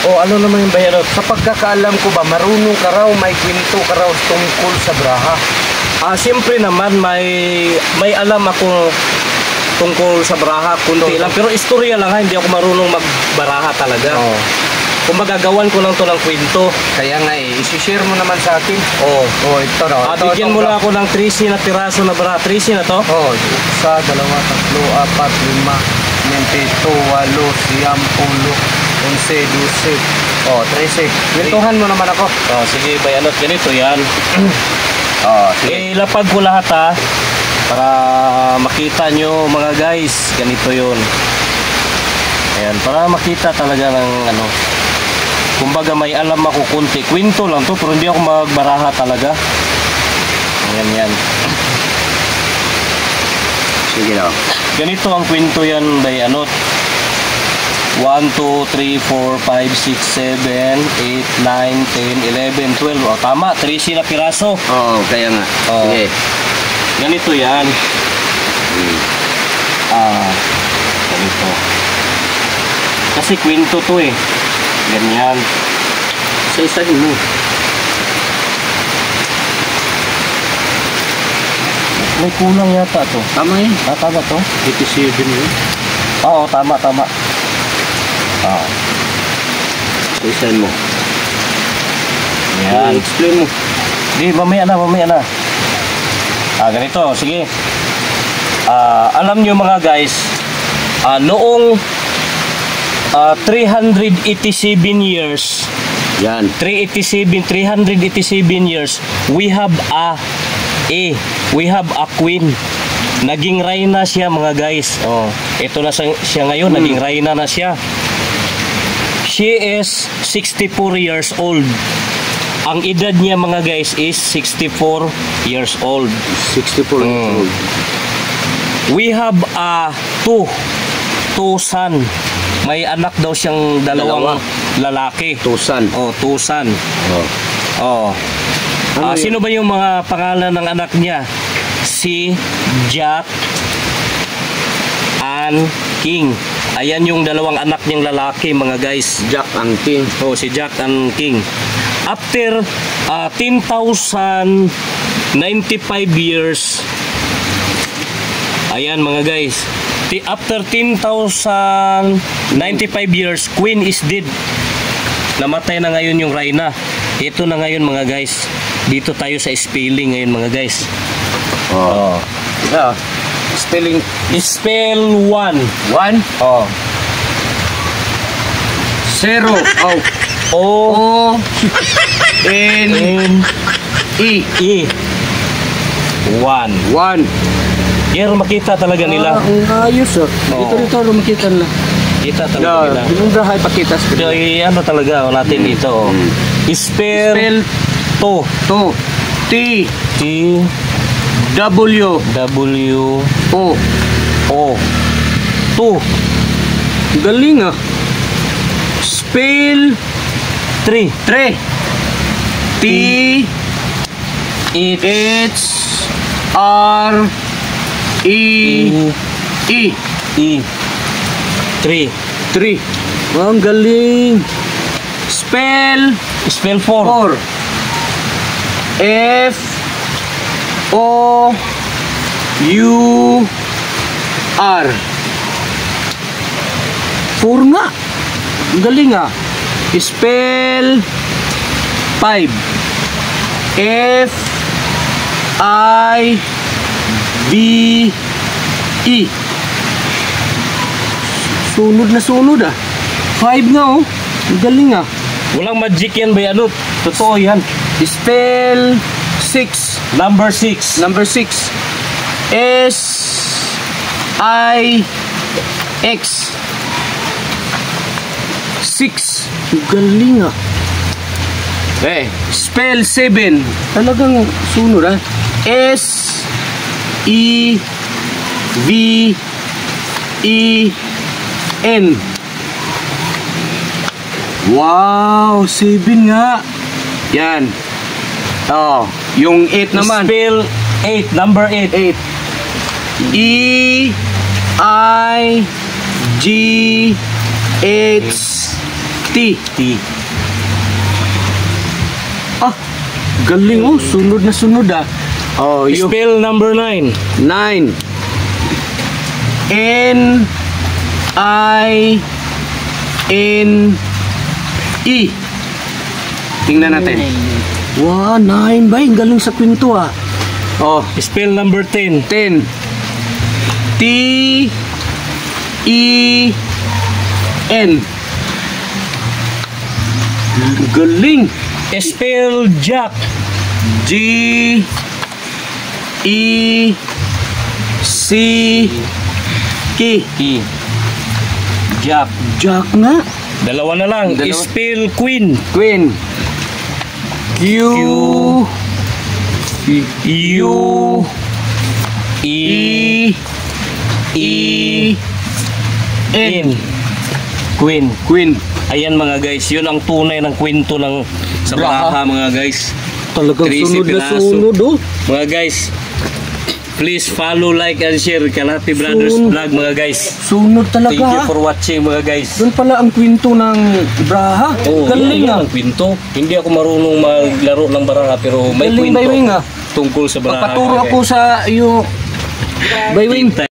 O ano naman yung bayan? Sa pagkakaalam ko ba, marunong ka raw, may kwento ka raw tungkol sa braha? Siyempre naman may alam ako tungkol sa braha, kunti lang. Pero istorya lang ha, hindi ako marunong magbaraha talaga. Kung magagawan ko lang to ng kwento. Kaya nga isi-share mo naman sa akin. Ito no. Bigyan mo lang ako ng 13 na piraso na braha. 13 na to? 1, 2, 3, 4, 5, 6, 7, 8, 9, 10, 11, 12, 13. Kwentuhan mo naman ako. Sige, bayanot, ganito yan. Sige. Ilapag ko lahat ha, para makita nyo mga guys, ganito yun. Ayan, para makita talaga ng ano. Kumbaga may alam ako kunti. Kwento lang to, pero hindi ako magbaraha talaga. Ayan yan. Sige daw. Ganito ang kwento yan, bayanot. 1, 2, 3, 4, 5, 6, 7, 8, 9, 10, 11, 12. Tama, 13 na piraso. Kaya nga. Sige. Ganito yan. Ganito. Kasi kwento to eh. Ganyan. Sa isa mo. May kulang yata to. Tama yun. Tama to? 87 yun. Oo, tama. Sa isa mo. Yan. Explain mo. Di, mamaya na. Ganito, sige. Alam nyo mga guys, noong 387 years, yan. 387 years, we have a queen. Naging reyna siya mga guys. Ito na siya ngayon, naging reyna na siya. She is 64 years old. Ang edad niya mga guys is 64 years old. 64 years old. We have two son. May anak daw siyang dalawang lalaki. Two son. Two son. Sino ba yung mga pangalan ng anak niya? Si Jack and King. Ayan yung dalawang anak niyang lalaki mga guys. Jack and King. Si Jack and King. After 10,095 years, ayan mga guys, after 10,095 years, Queen is dead. Namatay na ngayon yung reyna. Ito na ngayon mga guys. Dito tayo sa spelling ngayon mga guys. Yeah. Spelling. Spell 1. 1? 0. O N E 1. Pero makita talaga nila. Ayos Ito makita nila. Kita talaga nila. Yung brahay pakita. Ano talaga natin dito. Spell to. T W O 2. Galing Spell 3. T H R E 3. Ang galing. Spell 4. F O U R. 4 nga. Ang galing Spell 5. F I B E. Sunod 5 nga Ang galing Walang magic yan ba yan? Totoo yan. Spell 6. Number 6. S I X. 6. Galing Spell 7. Talagang sunod S E V E N. Wow, 7 nga. Yan. Yung 8 naman. Spell 8, number 8. E I G H T. T. Ah, galing oh. Sunod na sunod ah. Oh, you. Spell number 9. 9. N I N E. Tingnan natin. Wow, 9 ba? Ang galing sa kwento ah. Oh, Spell number 10. 10. T E N. Galing. Spell Jack. G E C K. Key. Jack. Jack nga. Dalawa na lang. Dalawa. Spell Queen. Queen. Q U E E N. N. Queen. Queen. Ayan mga guys, yun ang tunay ng kwento ng sa Braha mga guys. Talagang 13 sunod na piraso. sunod oh. Mga guys, please follow, like, and share Kalahati Brothers Vlog mga guys. Sunod talaga. Thank you ha? for watching mga guys. Doon pala ang kwento ng Braha. Oh, Galing yan ah. ang kwento. Hindi ako marunong maglaro ng Braha pero may Galing, kwento Baywing, ah. tungkol sa Braha. Pagpaturo mga ako guys. sa iyo. Baywing.